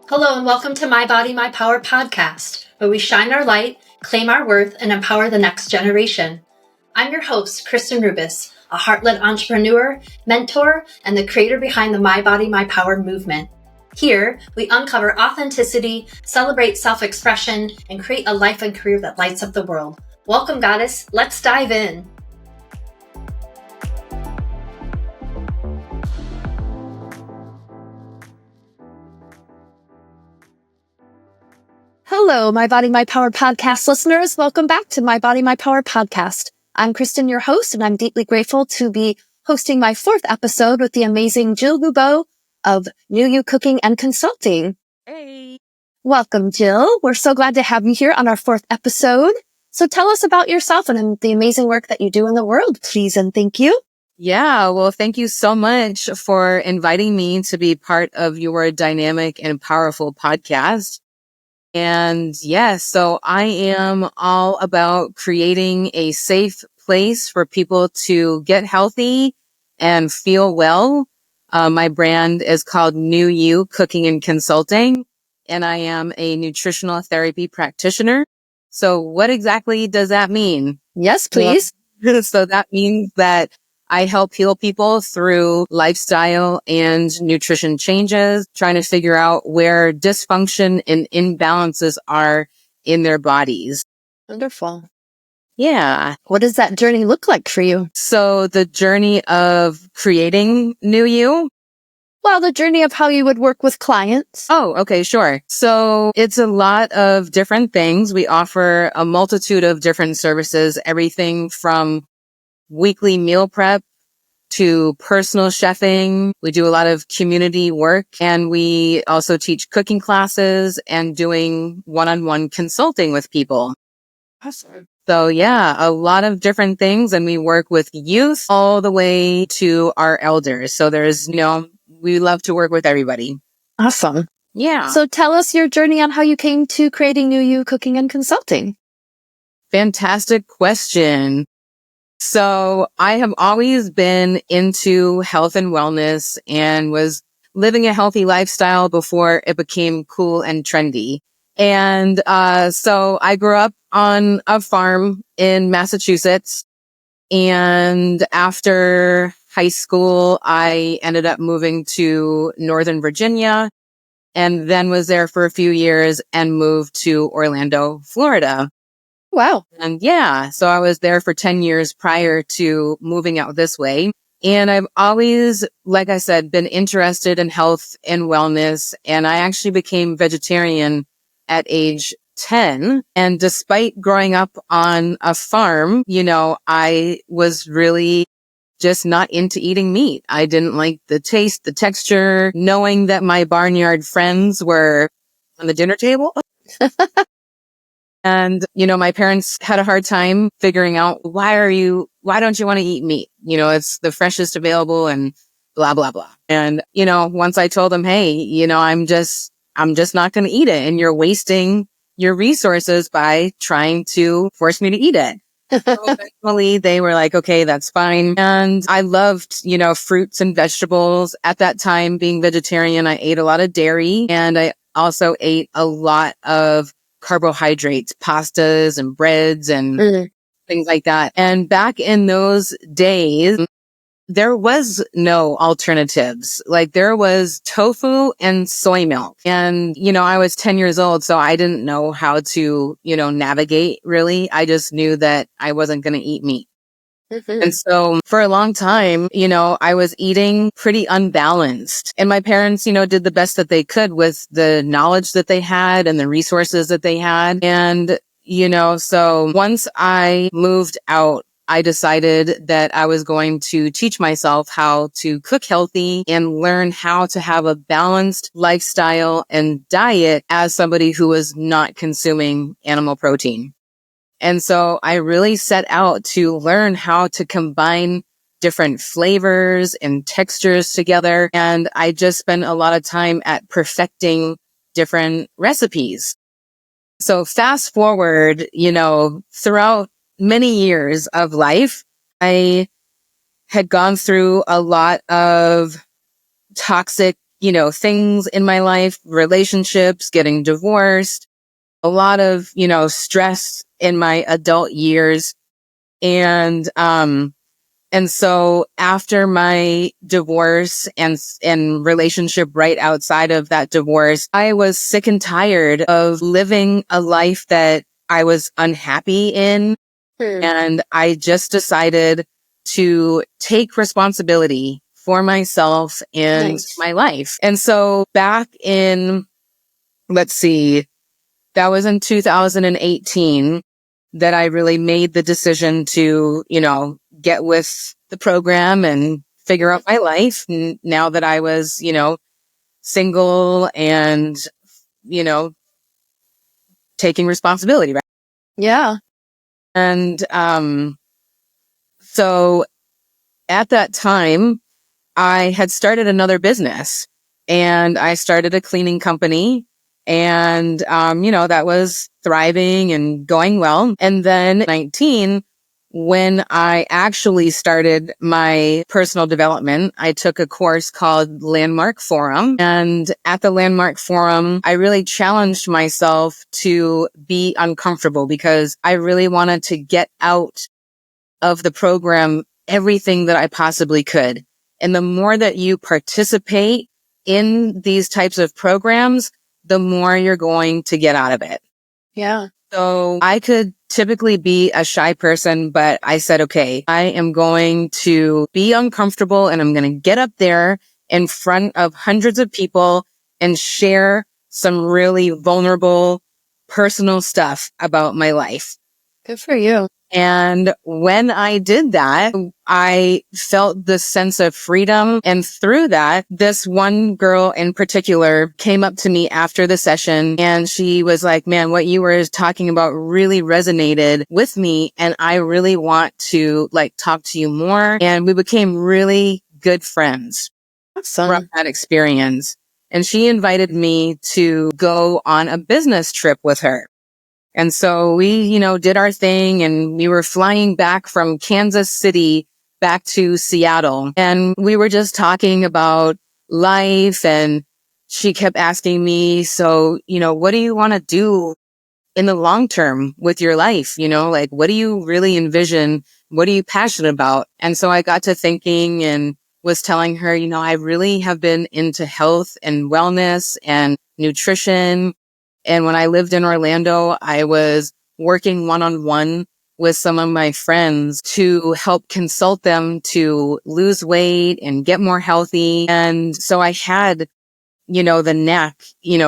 Hello and welcome to My Body, My Power podcast, where we shine our light, claim our worth, and empower the next generation. I'm your host, Kristen Rubis, a heart-led entrepreneur, mentor, and the creator behind the My Body, My Power movement. Here, we uncover authenticity, celebrate self-expression, and create a life and career that lights up the world. Welcome, Goddess. Let's dive in. Hello, My Body, My Power podcast listeners. Welcome back to My Body, My Power podcast. I'm Kristen, your host, and I'm deeply grateful to be hosting my fourth episode with the amazing Jill Goubeaud of NuYou Cooking and Consulting. Hey. Welcome, Jill. We're so glad to have you here on our fourth episode. So tell us about yourself and the amazing work that you do in the world, please, and thank you. Yeah, well, thank you so much for inviting me to be part of your dynamic and powerful podcast. And yes, so I am all about creating a safe place for people to get healthy and feel well. My brand is called NuYou Cooking and Consulting, and I am a nutritional therapy practitioner. So what exactly does that mean? Yes, please. So that means that I help heal people through lifestyle and nutrition changes, trying to figure out where dysfunction and imbalances are in their bodies. Wonderful. Yeah. What does that journey look like for you? So the journey of creating NuYou. Well, the journey of how you would work with clients. Oh, okay, sure. So it's a lot of different things. We offer a multitude of different services, everything from weekly meal prep to personal chefing. We do a lot of community work, and we also teach cooking classes and doing one-on-one consulting with people. Awesome. So yeah, a lot of different things. And we work with youth all the way to our elders. So we love to work with everybody. Awesome. Yeah. So tell us your journey on how you came to creating NuYou Cooking and Consulting. Fantastic question. So I have always been into health and wellness and was living a healthy lifestyle before it became cool and trendy. And so I grew up on a farm in Massachusetts. And after high school, I ended up moving to Northern Virginia and then was there for a few years and moved to Orlando, Florida. Wow. And yeah, so I was there for 10 years prior to moving out this way. And I've always, like I said, been interested in health and wellness. And I actually became vegetarian at age 10. And despite growing up on a farm, I was really just not into eating meat. I didn't like the taste, the texture, knowing that my barnyard friends were on the dinner table. And, my parents had a hard time figuring out, why don't you want to eat meat? It's the freshest available and blah, blah, blah. And, once I told them, hey, I'm just not going to eat it. And you're wasting your resources by trying to force me to eat it. So eventually they were like, okay, that's fine. And I loved, fruits and vegetables. At that time, being vegetarian, I ate a lot of dairy, and I also ate a lot of carbohydrates, pastas and breads and things like that. And back in those days, there was no alternatives. Like there was tofu and soy milk. And, I was 10 years old, so I didn't know how to, navigate really. I just knew that I wasn't going to eat meat. And so for a long time, I was eating pretty unbalanced, and my parents, did the best that they could with the knowledge that they had and the resources that they had. And, so once I moved out, I decided that I was going to teach myself how to cook healthy and learn how to have a balanced lifestyle and diet as somebody who was not consuming animal protein. And so I really set out to learn how to combine different flavors and textures together. And I just spent a lot of time at perfecting different recipes. So fast forward, throughout many years of life, I had gone through a lot of toxic things in my life, relationships, getting divorced, a lot of, stress in my adult years. And so after my divorce and relationship right outside of that divorce, I was sick and tired of living a life that I was unhappy in. And I just decided to take responsibility for myself and my life. And so back in, let's see, that was in 2018 that I really made the decision to, get with the program and figure out my life. Now that I was, single and, taking responsibility, right? Yeah. And, so at that time, I had started another business and I started a cleaning company and, that was thriving and going well. And then 19, when I actually started my personal development, I took a course called Landmark Forum. And at the Landmark Forum, I really challenged myself to be uncomfortable because I really wanted to get out of the program everything that I possibly could. And the more that you participate in these types of programs, the more you're going to get out of it. Yeah. So I could typically be a shy person, but I said, okay, I am going to be uncomfortable and I'm going to get up there in front of hundreds of people and share some really vulnerable, personal stuff about my life. Good for you. And when I did that, I felt this sense of freedom. And through that, this one girl in particular came up to me after the session and she was like, man, what you were talking about really resonated with me. And I really want to talk to you more. And we became really good friends from that experience. And she invited me to go on a business trip with her. And so we, did our thing and we were flying back from Kansas City back to Seattle. And we were just talking about life and she kept asking me, so, what do you want to do in the long term with your life? What do you really envision? What are you passionate about? And so I got to thinking and was telling her, I really have been into health and wellness and nutrition. And when I lived in Orlando, I was working one-on-one with some of my friends to help consult them to lose weight and get more healthy. And so I had, the knack,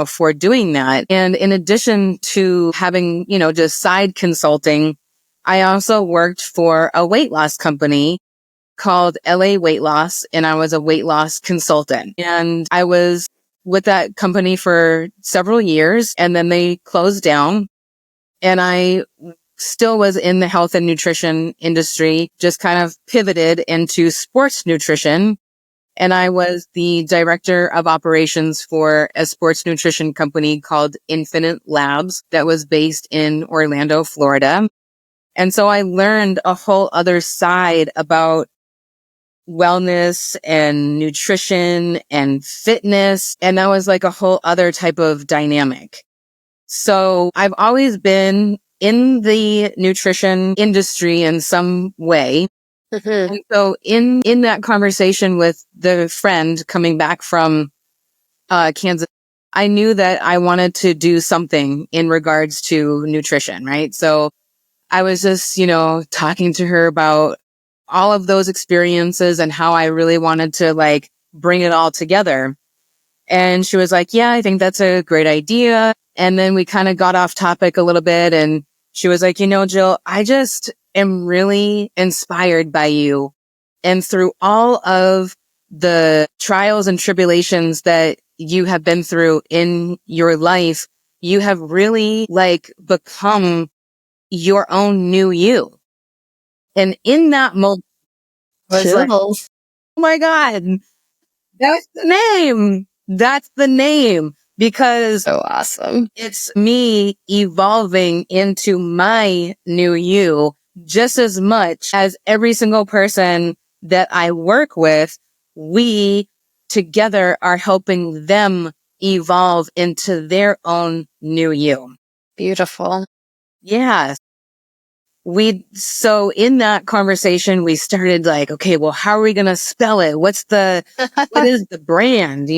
for doing that. And in addition to having, just side consulting, I also worked for a weight loss company called LA Weight Loss, and I was a weight loss consultant. And I was with that company for several years, and then they closed down. And I still was in the health and nutrition industry, just kind of pivoted into sports nutrition. And I was the director of operations for a sports nutrition company called Infinite Labs that was based in Orlando, Florida. And so I learned a whole other side about wellness and nutrition and fitness. And that was a whole other type of dynamic. So I've always been in the nutrition industry in some way. Mm-hmm. And so in that conversation with the friend coming back from Kansas, I knew that I wanted to do something in regards to nutrition, right? So I was just, talking to her about all of those experiences and how I really wanted to bring it all together. And she was like, yeah, I think that's a great idea. And then we kind of got off topic a little bit. And she was like, Jill, I just am really inspired by you. And through all of the trials and tribulations that you have been through in your life, you have really become your own new you. And in that moment, I was like, oh my God, that's the name. That's the name. Because so awesome. It's me evolving into my new you just as much as every single person that I work with. We together are helping them evolve into their own new you. Beautiful. Yeah. So in that conversation, we started like, okay, well, how are we going to spell it? What is the brand?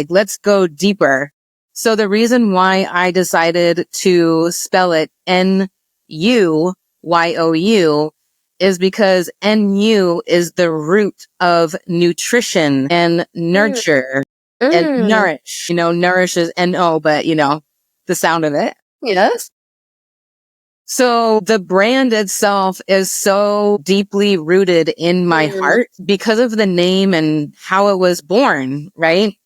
Let's go deeper. So the reason why I decided to spell it NuYou is because NU is the root of nutrition and nurture and nourish. Nourish is NO, but the sound of it. Yes. So the brand itself is so deeply rooted in my heart because of the name and how it was born, right?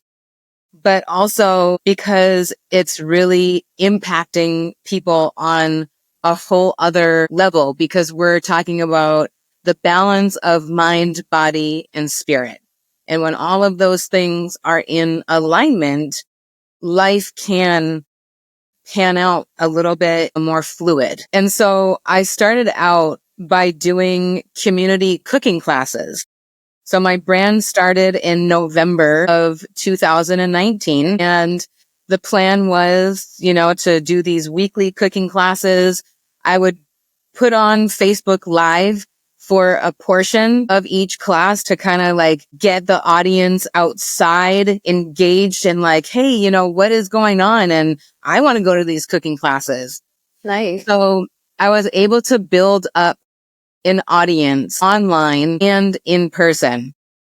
But also because it's really impacting people on a whole other level, because we're talking about the balance of mind, body, and spirit. And when all of those things are in alignment, life can pan out a little bit more fluid. And so I started out by doing community cooking classes. So my brand started in November of 2019. And the plan was, to do these weekly cooking classes. I would put on Facebook Live for a portion of each class to kind of like get the audience outside engaged and like, hey, what is going on? And I want to go to these cooking classes. Nice. So I was able to build up an audience online and in person.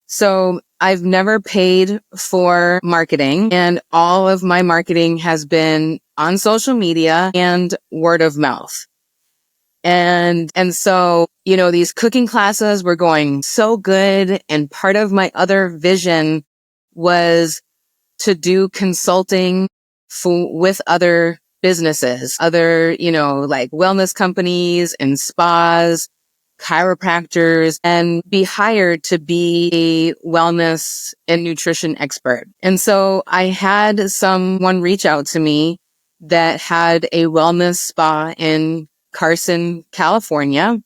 So I've never paid for marketing, and all of my marketing has been on social media and word of mouth. And so, these cooking classes were going so good. And part of my other vision was to do consulting with other businesses, other, like wellness companies and spas, chiropractors, and be hired to be a wellness and nutrition expert. And so I had someone reach out to me that had a wellness spa in Carson, California.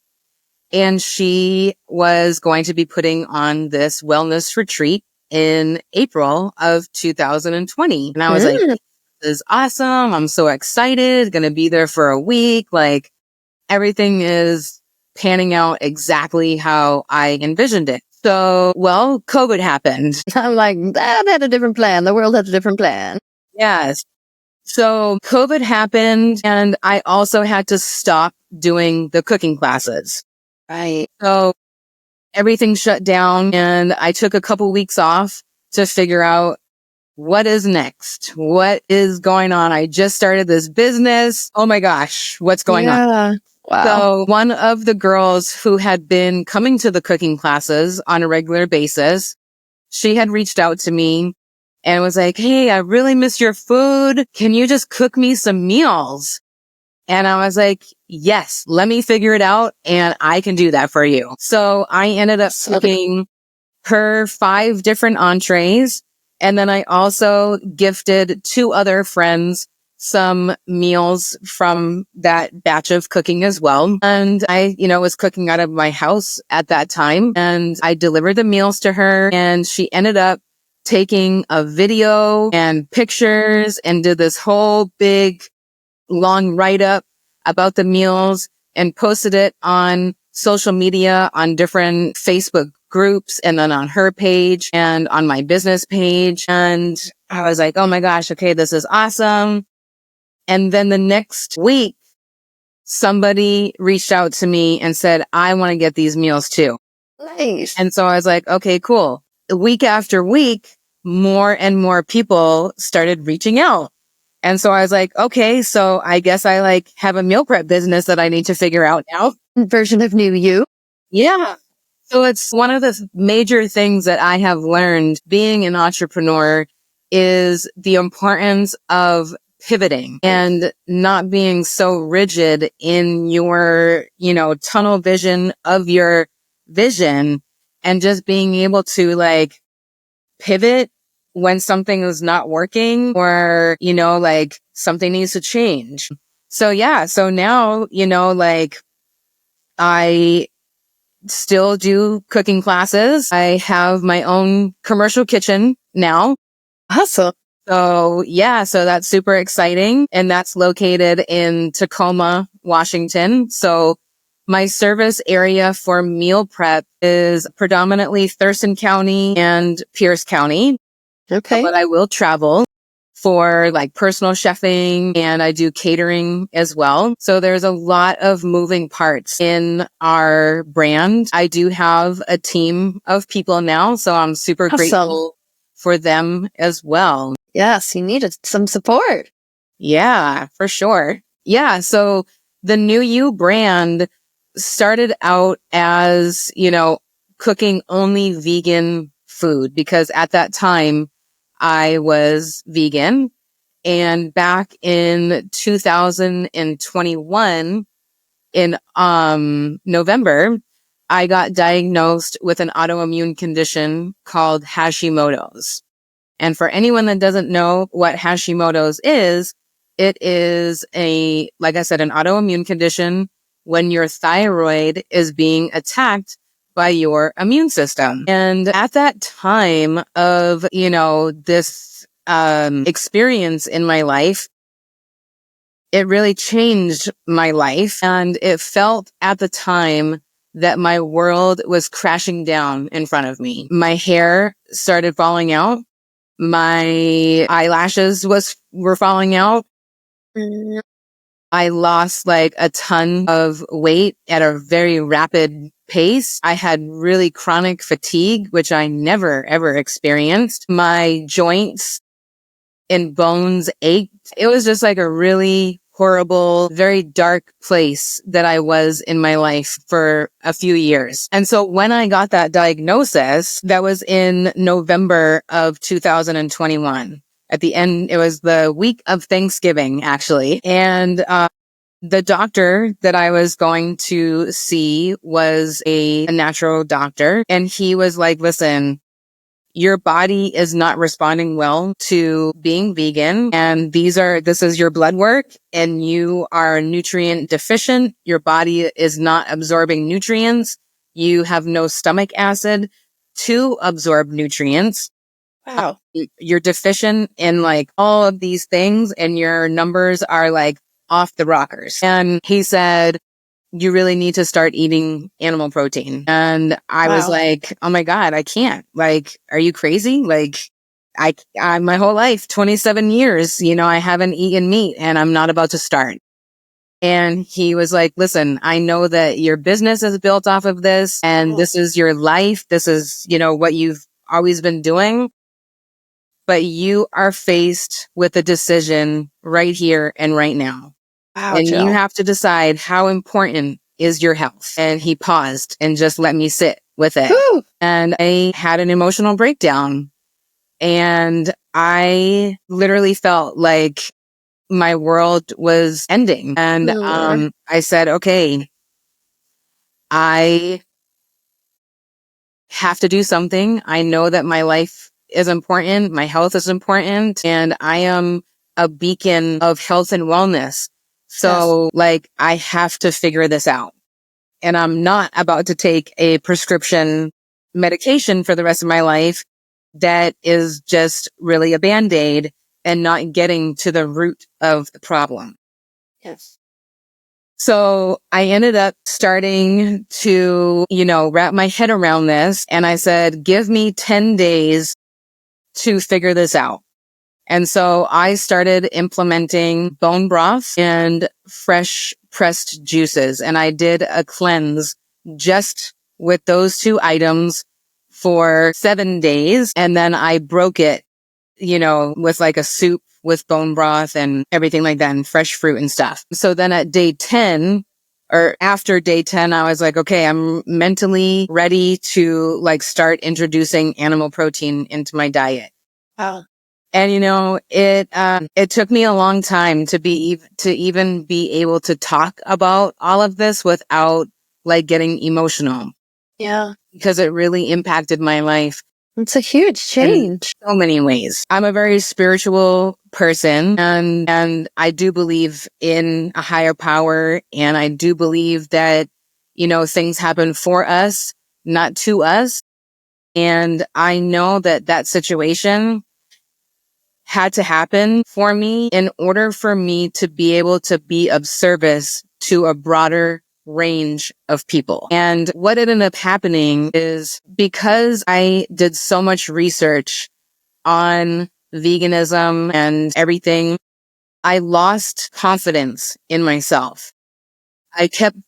And she was going to be putting on this wellness retreat in April of 2020. And I was like, this is awesome. I'm so excited. Going to be there for a week. Like everything is panning out exactly how I envisioned it. So, COVID happened. I'm like, that had a different plan. The world had a different plan. Yes. So COVID happened, and I also had to stop doing the cooking classes. Right. So everything shut down, and I took a couple weeks off to figure out what is next. What is going on? I just started this business. Oh my gosh, what's going on? Wow. So one of the girls who had been coming to the cooking classes on a regular basis, she had reached out to me and was like, hey, I really miss your food. Can you just cook me some meals? And I was like, yes, let me figure it out and I can do that for you. So I ended up cooking her 5 different entrees. And then I also gifted 2 other friends some meals from that batch of cooking as well. And I, was cooking out of my house at that time, and I delivered the meals to her, and she ended up taking a video and pictures and did this whole big long write-up about the meals and posted it on social media, on different Facebook groups, and then on her page and on my business page. And I was like, oh my gosh, okay, this is awesome. And then the next week, somebody reached out to me and said, I want to get these meals too. Nice. And so I was like, okay, cool. Week after week, more and more people started reaching out. And so I was like, okay, so I guess I have a meal prep business that I need to figure out now. Version of NuYou. Yeah. So it's one of the major things that I have learned being an entrepreneur is the importance of pivoting and not being so rigid in your, tunnel vision of your vision, and just being able to pivot when something is not working or, something needs to change. So yeah, so now, I still do cooking classes. I have my own commercial kitchen now. Awesome. So yeah, so that's super exciting. And that's located in Tacoma, Washington. So my service area for meal prep is predominantly Thurston County and Pierce County. Okay. But I will travel for like personal chefing, and I do catering as well. So there's a lot of moving parts in our brand. I do have a team of people now, so I'm super Awesome. grateful for them as well. Yes, you needed some support. Yeah, for sure. Yeah. So the NuYou brand started out as, cooking only vegan food, because at that time I was vegan. And back in 2021, in November, I got diagnosed with an autoimmune condition called Hashimoto's. And for anyone that doesn't know what Hashimoto's is, it is like I said, an autoimmune condition when your thyroid is being attacked by your immune system. And at that time of, this experience in my life, it really changed my life. And it felt at the time that my world was crashing down in front of me. My hair started falling out. My eyelashes were falling out. Mm. I lost like a ton of weight at a very rapid pace. I had really chronic fatigue, which I never ever experienced. My joints and bones ached. It was just like a really horrible, very dark place that I was in my life for a few years. And so when I got that diagnosis, that was in November of 2021. At the end, it was the week of Thanksgiving, actually. And, the doctor that I was going to see was a natural doctor. And he was like, listen, your body is not responding well to being vegan. And this is your blood work, and you are nutrient deficient. Your body is not absorbing nutrients. You have no stomach acid to absorb nutrients. Wow. You're deficient in like all of these things, and your numbers are like off the rockers. And he said, you really need to start eating animal protein. And I was like, oh my God, I can't. Like, are you crazy? Like, I my whole life, 27 years, I haven't eaten meat, and I'm not about to start. And he was like, listen, I know that your business is built off of this, and this is your life. This is, what you've always been doing. But you are faced with a decision right here and right now. Wow, And Jill. you have to decide how important is your health. And he paused and just let me sit with it. Whew. And I had an emotional breakdown. And I literally felt like my world was ending. And I said, okay, I have to do something. I know that my life is important. My health is important. And I am a beacon of health and wellness. So like, I have to figure this out. And I'm not about to take a prescription medication for the rest of my life that is just really a Band-Aid and not getting to the root of the problem. Yes. So I ended up starting to, wrap my head around this. And I said, give me 10 days to figure this out. And so I started implementing bone broth and fresh pressed juices. And I did a cleanse just with those two items for 7 days. And then I broke it, with like a soup with bone broth and everything like that, and fresh fruit and stuff. So then at day 10, or after day 10, I was like, okay, I'm mentally ready to like start introducing animal protein into my diet. Wow. And it took me a long time to even be able to talk about all of this without like getting emotional. Yeah. Because it really impacted my life. It's a huge change. In so many ways. I'm a very spiritual person, and I do believe in a higher power, and I do believe that, things happen for us, not to us. And I know that that situation had to happen for me in order for me to be able to be of service to a broader range of people. And what ended up happening is because I did so much research on veganism and everything, I lost confidence in myself. I kept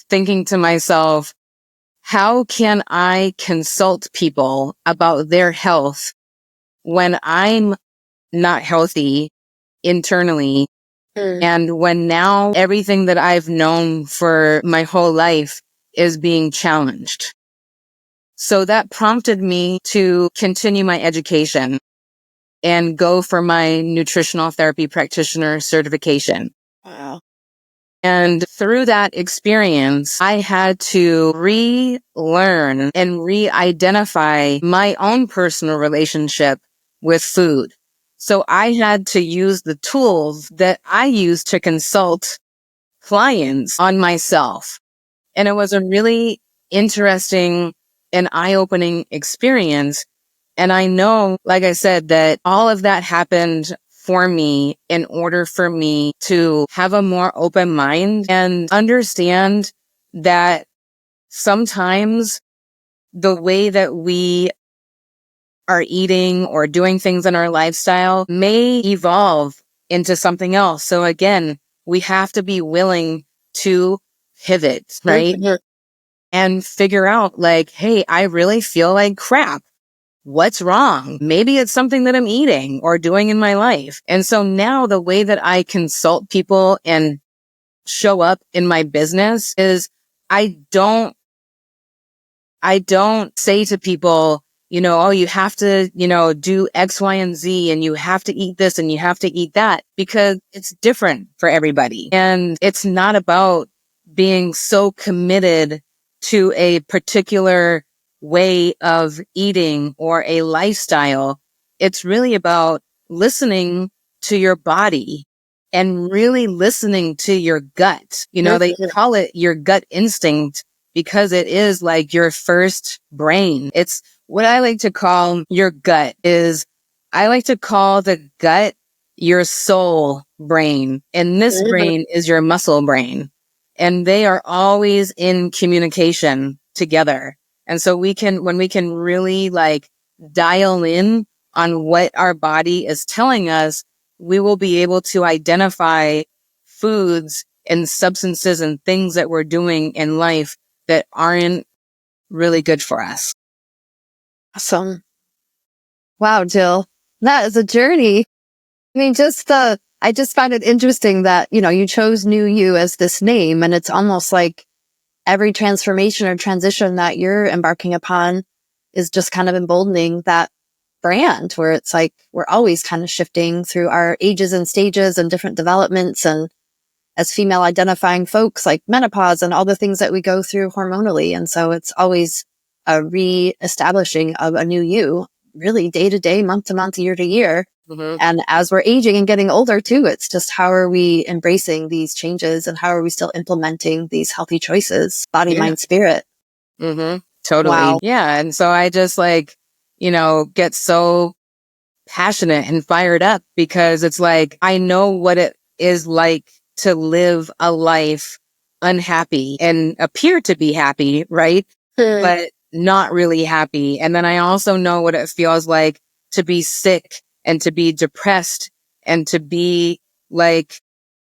thinking to myself, how can I consult people about their health when I'm not healthy internally? And when now everything that I've known for my whole life is being challenged. So that prompted me to continue my education and go for my nutritional therapy practitioner certification. Wow. And through that experience, I had to relearn and re-identify my own personal relationship with food. So I had to use the tools that I use to consult clients on myself. And it was a really interesting and eye-opening experience. And I know, like I said, that all of that happened for me in order for me to have a more open mind and understand that sometimes the way that we are eating or doing things in our lifestyle may evolve into something else. So again, we have to be willing to pivot, right? And figure out like, hey, I really feel like crap. What's wrong? Maybe it's something that I'm eating or doing in my life. And so now the way that I consult people and show up in my business is I don't say to people, oh, you have to, do X, Y, and Z, and you have to eat this and you have to eat that, because it's different for everybody. And it's not about being so committed to a particular way of eating or a lifestyle. It's really about listening to your body and really listening to your gut. They call it your gut instinct because it is like your first brain. It's what I like to call your gut I like to call the gut your soul brain. And this brain is your muscle brain. And they are always in communication together. And so when we can really like dial in on what our body is telling us, we will be able to identify foods and substances and things that we're doing in life that aren't really good for us. Awesome. Wow, Jill, that is a journey. I mean, I just find it interesting that, you chose NuYou as this name, and it's almost like every transformation or transition that you're embarking upon is just kind of emboldening that brand, where it's like we're always kind of shifting through our ages and stages and different developments. And as female identifying folks, like menopause and all the things that we go through hormonally. And so it's always a re-establishing of a new you, really day to day, month to month, year to year. And as we're aging and getting older too, it's just how are we embracing these changes and how are we still implementing these healthy choices, body, mind, spirit. Totally. Wow. Yeah. And so I just get so passionate and fired up because it's like, I know what it is like to live a life unhappy and appear to be happy, right? But not really happy. And then I also know what it feels like to be sick and to be depressed and to be like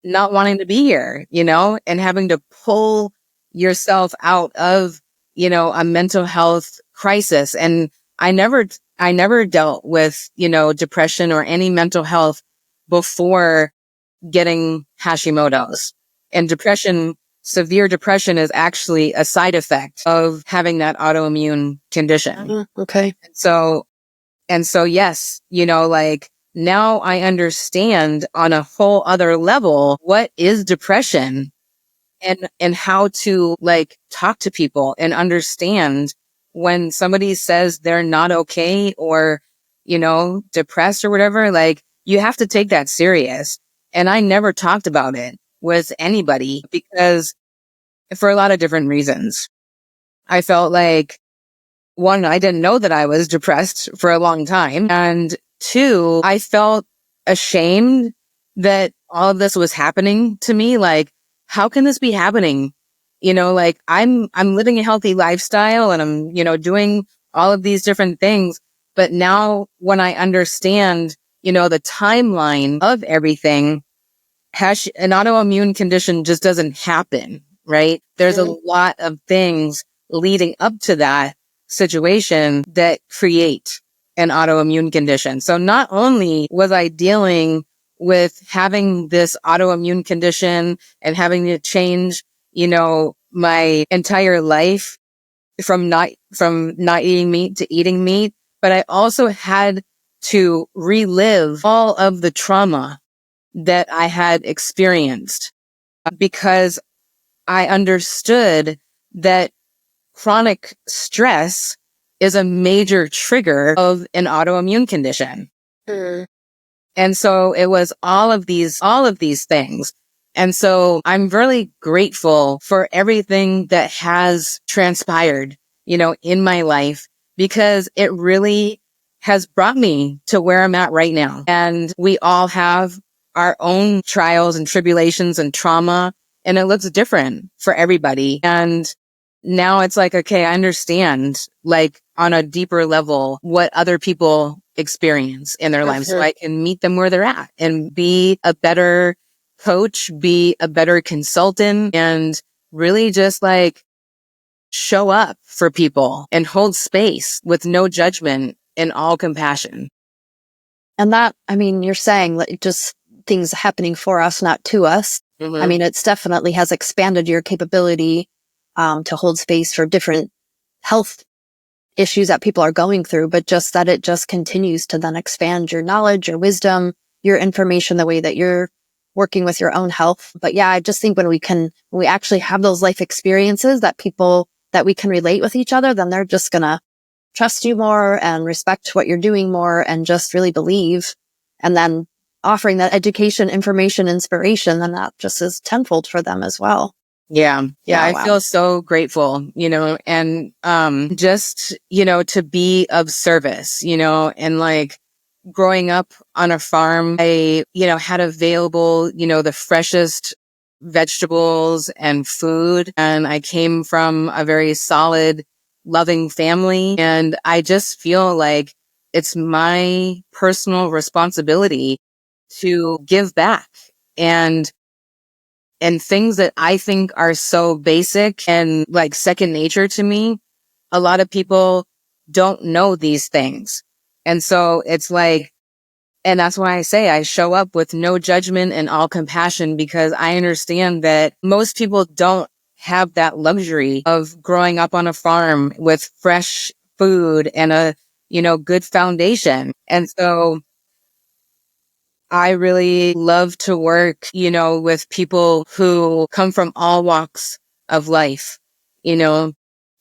not wanting to be here, and having to pull yourself out of, a mental health crisis. And I never dealt with, depression or any mental health before getting Hashimoto's. And severe depression is actually a side effect of having that autoimmune condition. Okay. And so, yes, now I understand on a whole other level, what is depression and how to talk to people and understand when somebody says they're not okay or, depressed or whatever, you have to take that serious. And I never talked about it with anybody because for a lot of different reasons. I felt like one, I didn't know that I was depressed for a long time. And two, I felt ashamed that all of this was happening to me. Like, how can this be happening? Like I'm living a healthy lifestyle and I'm, doing all of these different things. But now when I understand, the timeline of everything, an autoimmune condition just doesn't happen, right? There's a lot of things leading up to that situation that create an autoimmune condition. So not only was I dealing with having this autoimmune condition and having to change, my entire life from not eating meat to eating meat, but I also had to relive all of the trauma that I had experienced because I understood that chronic stress is a major trigger of an autoimmune condition. And so it was all of these things. And so I'm really grateful for everything that has transpired, in my life, because it really has brought me to where I'm at right now. And we all have our own trials and tribulations and trauma, and it looks different for everybody. And now it's like, okay, I understand, like on a deeper level, what other people experience in their lives, so I can meet them where they're at and be a better coach, be a better consultant, and really just like show up for people and hold space with no judgment and all compassion. And that, I mean, you're saying that just things happening for us, not to us. I mean, it's definitely has expanded your capability to hold space for different health issues that people are going through, but just that it just continues to then expand your knowledge, your wisdom, your information, the way that you're working with your own health. But yeah, I just think when we actually have those life experiences that we can relate with each other, then they're just gonna trust you more and respect what you're doing more and just really believe. And then offering that education, information, inspiration, then that just is tenfold for them as well. Yeah. I feel so grateful, and, just, to be of service, and like growing up on a farm, I, had available, the freshest vegetables and food. And I came from a very solid, loving family. And I just feel like it's my personal responsibility to give back and things that I think are so basic and like second nature to me. A lot of people don't know these things. And so it's like, and that's why I say I show up with no judgment and all compassion, because I understand that most people don't have that luxury of growing up on a farm with fresh food and a, good foundation. And so I really love to work, with people who come from all walks of life, and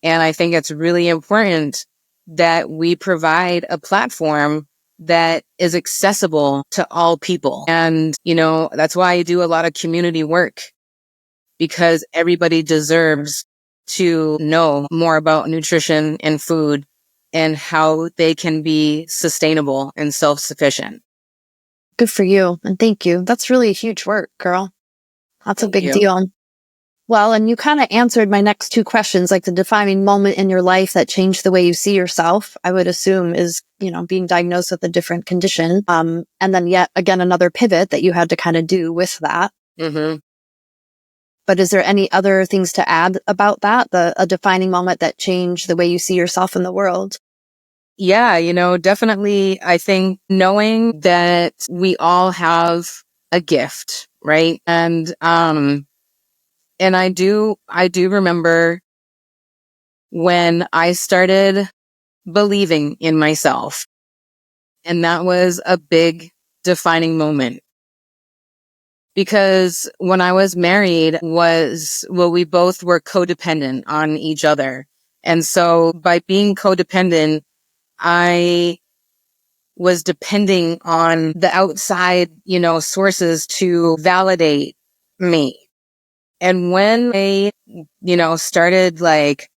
I think it's really important that we provide a platform that is accessible to all people. And, that's why I do a lot of community work, because everybody deserves to know more about nutrition and food and how they can be sustainable and self-sufficient. Good for you. And thank you. That's really huge work, girl. That's a big deal. Well, and you kind of answered my next two questions, like the defining moment in your life that changed the way you see yourself, I would assume is, being diagnosed with a different condition. And then yet again, another pivot that you had to kind of do with that. But is there any other things to add about that? A defining moment that changed the way you see yourself in the world? Yeah, definitely. I think knowing that we all have a gift, right? And I do remember when I started believing in myself, and that was a big defining moment. Because when I was married we both were codependent on each other. And so by being codependent, I was depending on the outside, sources to validate me. And when I, started like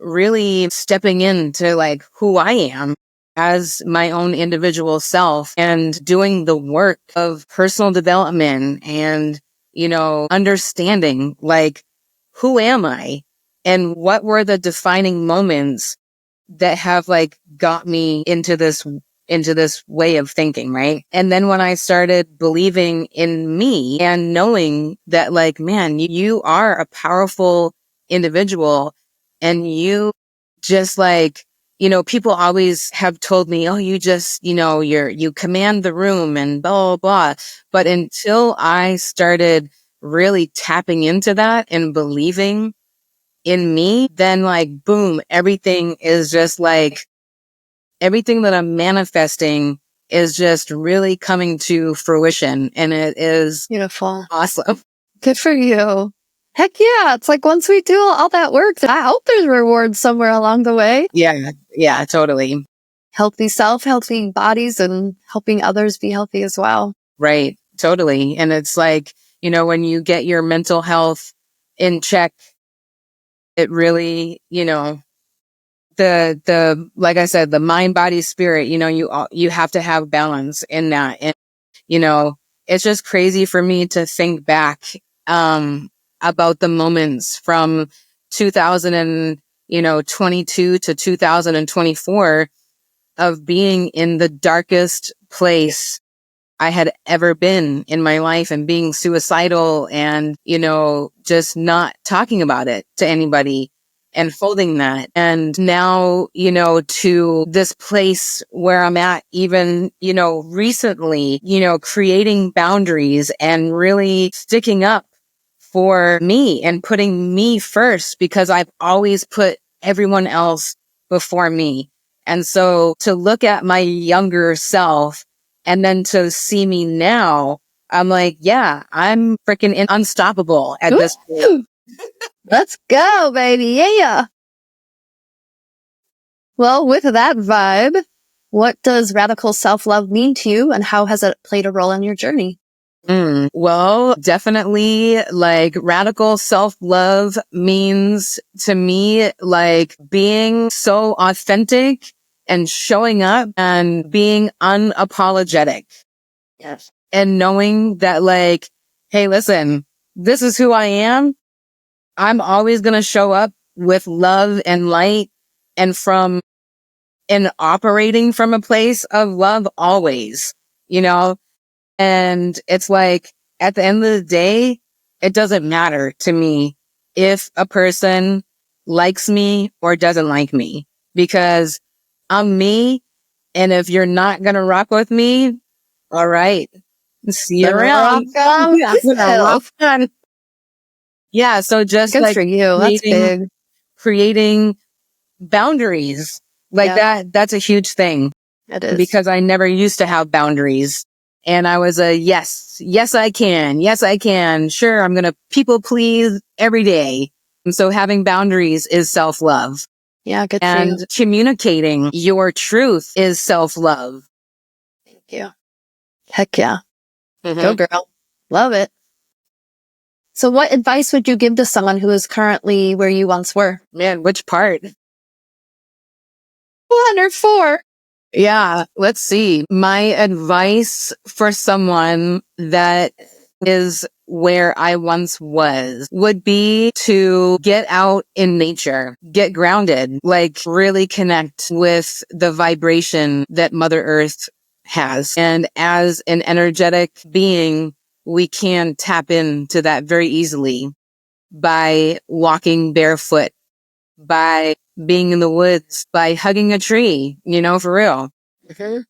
really stepping into like who I am as my own individual self and doing the work of personal development and, understanding like, who am I and what were the defining moments that have like got me into this way of thinking, right? And then when I started believing in me and knowing that like, man, you are a powerful individual and you just like, people always have told me, oh, you just, you command the room and blah, blah, blah. But until I started really tapping into that and believing in me, then like, boom, everything is just like, everything that I'm manifesting is just really coming to fruition. And it is Beautiful. awesome. Good for you. Heck yeah. It's like once we do all that work, I hope there's rewards somewhere along the way. Yeah, totally. Healthy self, healthy bodies, and helping others be healthy as well. Right. Totally. And it's like, when you get your mental health in check, it really, the like I said, the mind, body, spirit, you have to have balance in that. And, it's just crazy for me to think back, about the moments from 2022 to 2024 of being in the darkest place I had ever been in my life and being suicidal and, just not talking about it to anybody and folding that. And now, to this place where I'm at, even, recently, creating boundaries and really sticking up for me and putting me first because I've always put everyone else before me. And so to look at my younger self and then to see me now, I'm like, yeah, I'm freaking unstoppable at this point. Let's go, baby. Yeah. Well, with that vibe, what does radical self-love mean to you and how has it played a role in your journey? Well, definitely like radical self-love means to me like being so authentic and showing up and being unapologetic. Yes. And knowing that like, hey, listen, this is who I am. I'm always going to show up with love and light and operating from a place of love always, and it's like at the end of the day, it doesn't matter to me if a person likes me or doesn't like me because I'm me. And if you're not going to rock with me, all right. See you around. Yeah. So just good like for you. That's big. Creating boundaries like that's a huge thing. It is. Because I never used to have boundaries. And I was yes, I can. Yes, I can. Sure. I'm going to people please every day. And so having boundaries is self-love. Yeah. Good and for you. communicating your truth is self-love. Thank you. Heck yeah. Mm-hmm. Go girl. Love it. So what advice would you give to someone who is currently where you once were? Man, which part? 104. Yeah, let's see. My advice for someone that is where I once was would be to get out in nature, get grounded, like really connect with the vibration that Mother Earth has. And as an energetic being, we can tap into that very easily by walking barefoot, by being in the woods, by hugging a tree, for real. Mm-hmm.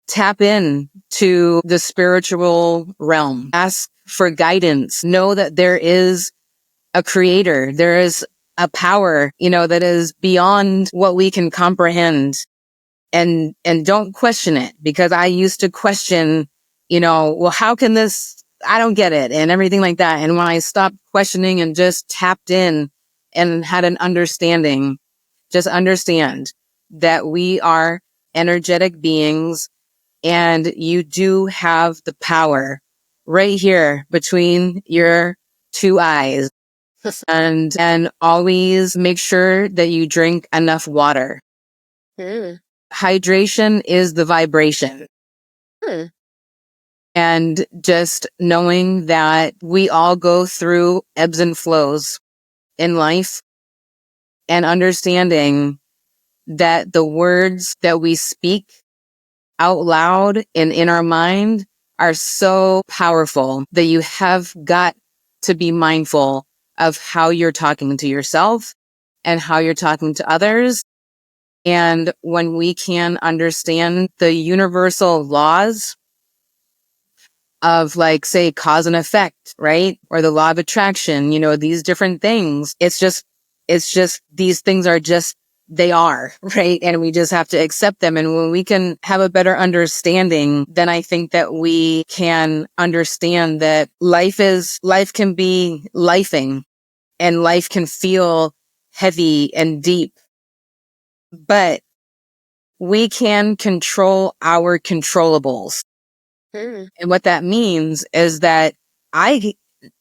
Tap in to the spiritual realm. Ask for guidance. Know that there is a creator. There is a power, that is beyond what we can comprehend. And don't question it because I used to question, well, how can this, I don't get it and everything like that. And when I stopped questioning and just tapped in and had an understanding, just understand that we are energetic beings and you do have the power right here between your two eyes. and always make sure that you drink enough water. Hydration is the vibration. And just knowing that we all go through ebbs and flows in life, and understanding that the words that we speak out loud and in our mind are so powerful that you have got to be mindful of how you're talking to yourself and how you're talking to others. And when we can understand the universal laws of, like, say, cause and effect, right? Or the law of attraction, these different things. It's just these things are just, they are, right? And we just have to accept them. And when we can have a better understanding, then I think that we can understand that life can be lifing, and life can feel heavy and deep, but we can control our controllables. And what that means is that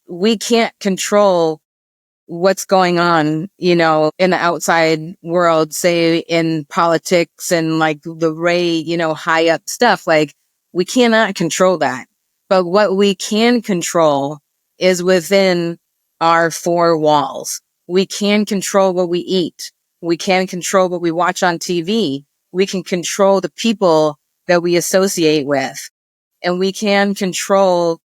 we can't control what's going on, in the outside world, say in politics and like the high up stuff. Like, we cannot control that. But what we can control is within our four walls. We can control what we eat. We can control what we watch on TV. We can control the people that we associate with. And we can control,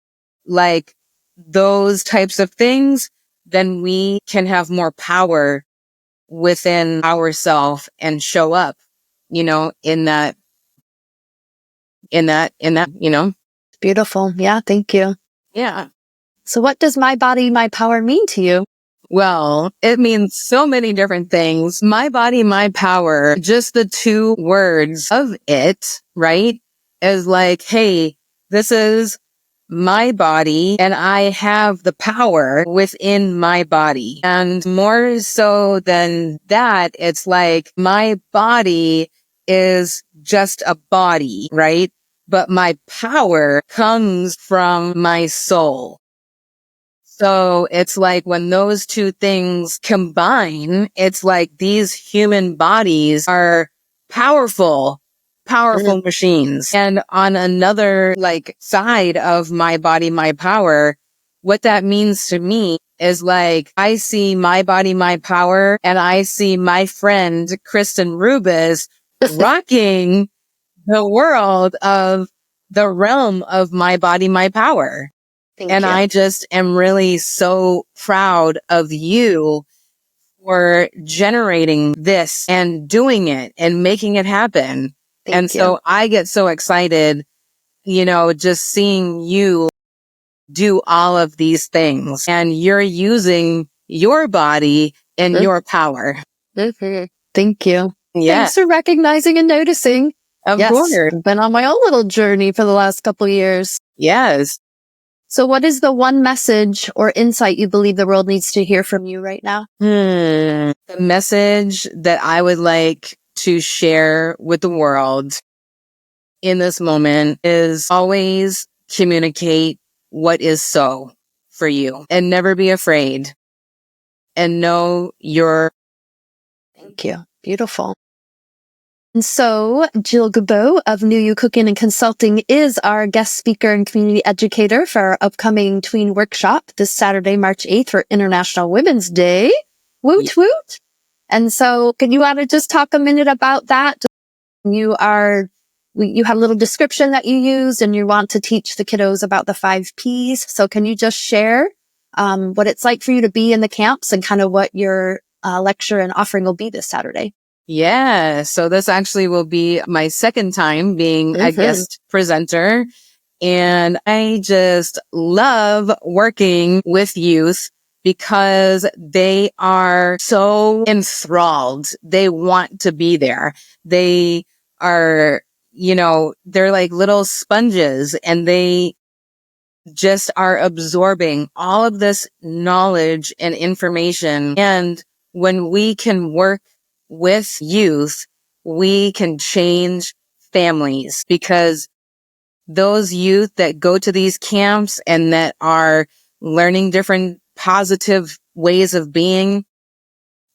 like, those types of things, then we can have more power within ourselves and show up, in that. Beautiful. Yeah. Thank you. Yeah. So what does my body, my power mean to you? Well, it means so many different things. My body, my power, just the two words of it, right? Is like, hey, this is my body and I have the power within my body. And more so than that, it's like my body is just a body, right? But my power comes from my soul. So it's like when those two things combine, it's like these human bodies are powerful machines. And on another, like, side of my body, my power, what that means to me is, like, I see my body, my power, and I see my friend, Kristen Rubis, rocking the world of the realm of my body, my power. Thank And you. I just am really so proud of you for generating this and doing it and making it happen. Thank you. So I get so excited, just seeing you do all of these things, and you're using your body and your power. Thank you. Yeah. Thanks for recognizing and noticing. Of Yes, course. I've been on my own little journey for the last couple of years. Yes. So what is the one message or insight you believe the world needs to hear from you right now? The message that I would like to share with the world in this moment is always communicate what is so for you, and never be afraid, and know your. Thank you. Beautiful. And so Jill Goubeaud of NuYou Cooking and Consulting is our guest speaker and community educator for our upcoming tween workshop this Saturday, March 8th for International Women's Day. Woot woot. And so can you want to just talk a minute about that? You had a little description that you used, and you want to teach the kiddos about the 5 Ps. So can you just share what it's like for you to be in the camps and kind of what your lecture and offering will be this Saturday? Yeah. So this actually will be my second time being a guest presenter. And I just love working with youth because they are so enthralled. They want to be there. They are, they're like little sponges, and they just are absorbing all of this knowledge and information. And when we can work with youth, we can change families, because those youth that go to these camps and that are learning different positive ways of being,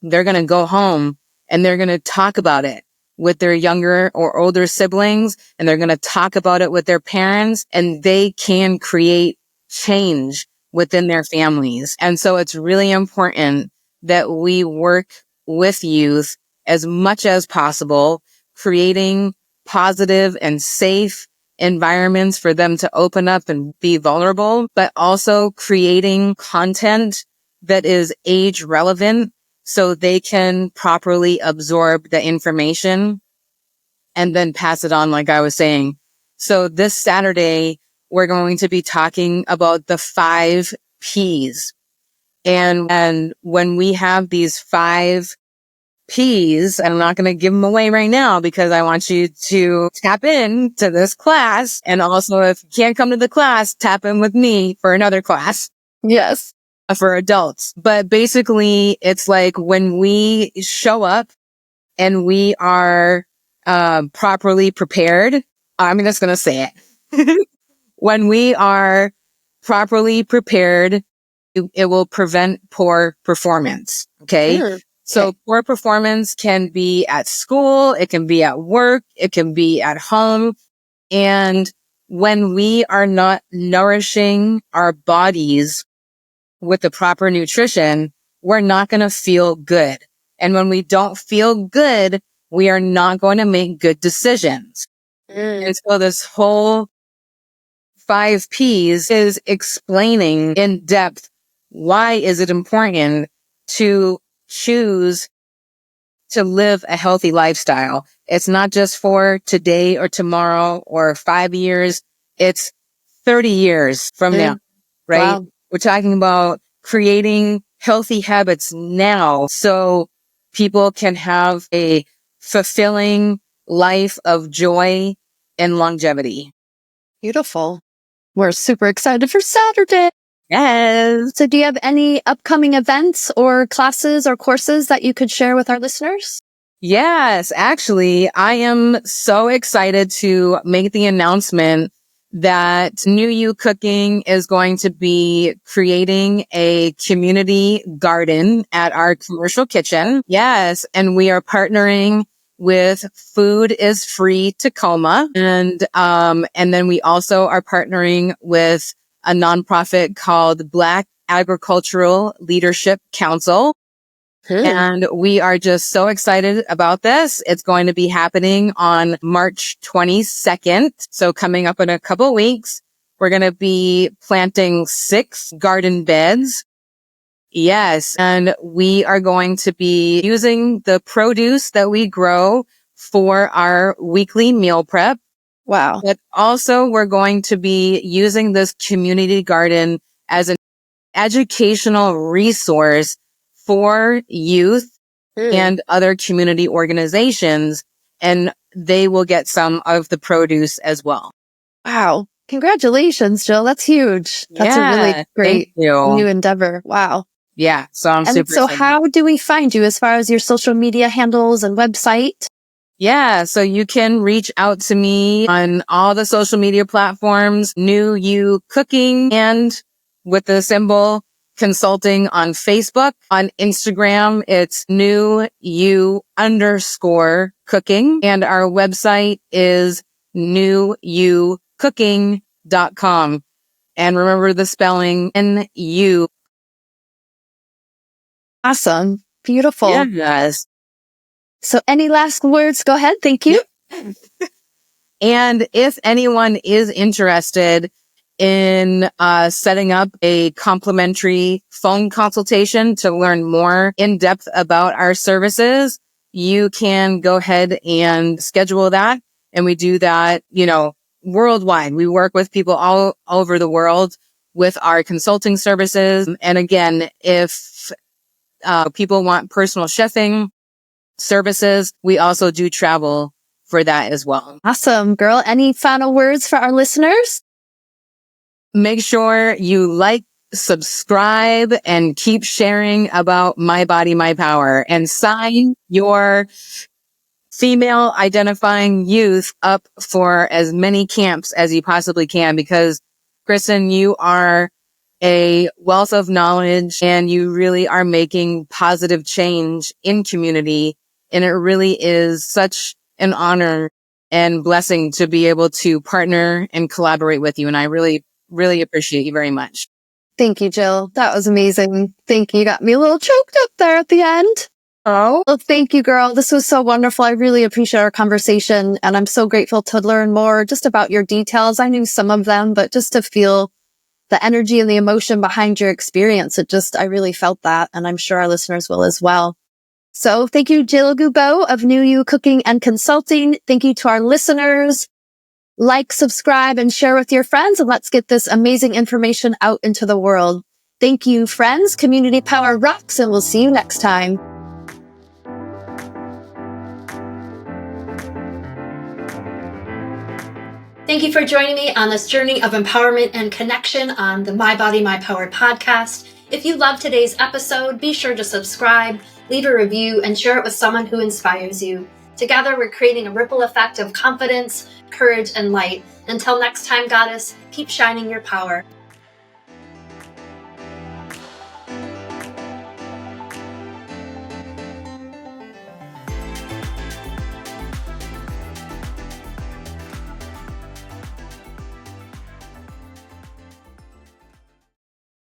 they're going to go home and they're going to talk about it with their younger or older siblings, and they're going to talk about it with their parents, and they can create change within their families. And so it's really important that we work with youth as much as possible, creating positive and safe environments for them to open up and be vulnerable, but also creating content that is age relevant so they can properly absorb the information and then pass it on, like I was saying. So this Saturday, we're going to be talking about the 5 Ps. And when we have these 5 Ps, I'm not going to give them away right now because I want you to tap in to this class. And also, if you can't come to the class, tap in with me for another class. Yes. For adults. But basically, it's like when we show up and we are properly prepared, I'm just going to say it. When we are properly prepared, it will prevent poor performance. Okay. So poor performance can be at school, it can be at work, it can be at home. And when we are not nourishing our bodies with the proper nutrition, we're not going to feel good. And when we don't feel good, we are not going to make good decisions. And so this whole 5 Ps is explaining in depth why is it important to choose to live a healthy lifestyle. It's not just for today or tomorrow or 5 years. It's 30 years from now, right? Wow. We're talking about creating healthy habits now so people can have a fulfilling life of joy and longevity. Beautiful. We're super excited for Saturday. Yes. So do you have any upcoming events or classes or courses that you could share with our listeners? Yes, actually, I am so excited to make the announcement that NuYou Cooking is going to be creating a community garden at our commercial kitchen. Yes, and we are partnering with Food is Free Tacoma, and then we also are partnering with a nonprofit called Black Agricultural Leadership Council. And we are just so excited about this. It's going to be happening on March 22nd. So coming up in a couple of weeks, we're going to be planting 6 garden beds. Yes. And we are going to be using the produce that we grow for our weekly meal prep. Wow. But also we're going to be using this community garden as an educational resource for youth and other community organizations, and they will get some of the produce as well. Wow. Congratulations, Jill. That's huge. That's a really great new endeavor. Wow. Yeah. So I'm And super so excited. how do we find you as far as your social media handles and website? Yeah. So you can reach out to me on all the social media platforms, NuYou Cooking and with the symbol Consulting on Facebook. On Instagram, it's NuYou_cooking. And our website is NuYouCooking.com. And remember the spelling NU. Awesome. Beautiful. Yes. So any last words? Go ahead. Thank you. And if anyone is interested in setting up a complimentary phone consultation to learn more in depth about our services, you can go ahead and schedule that. And we do that, worldwide. We work with people all over the world with our consulting services. And again, if people want personal chefing services, we also do travel for that as well. Awesome, girl. Any final words for our listeners? Make sure you like, subscribe, and keep sharing about My Body, My Power, and sign your female identifying youth up for as many camps as you possibly can, because Kristen, you are a wealth of knowledge, and you really are making positive change in community. And it really is such an honor and blessing to be able to partner and collaborate with you. And I really, really appreciate you very much. Thank you, Jill. That was amazing. Thank you. You got me a little choked up there at the end. Oh, Well, thank you, girl. This was so wonderful. I really appreciate our conversation, and I'm so grateful to learn more just about your details. I knew some of them, but just to feel the energy and the emotion behind your experience, I really felt that, and I'm sure our listeners will as well. So thank you, Jill Goubeaud of NuYou Cooking and Consulting. Thank you to our listeners. Like, subscribe, and share with your friends, and let's get this amazing information out into the world. Thank you, friends. Community power rocks, and we'll see you next time. Thank you for joining me on this journey of empowerment and connection on the My Body, My Power podcast. If you loved today's episode, be sure to subscribe, leave a review, and share it with someone who inspires you. Together, we're creating a ripple effect of confidence, courage, and light. Until next time, Goddess, keep shining your power.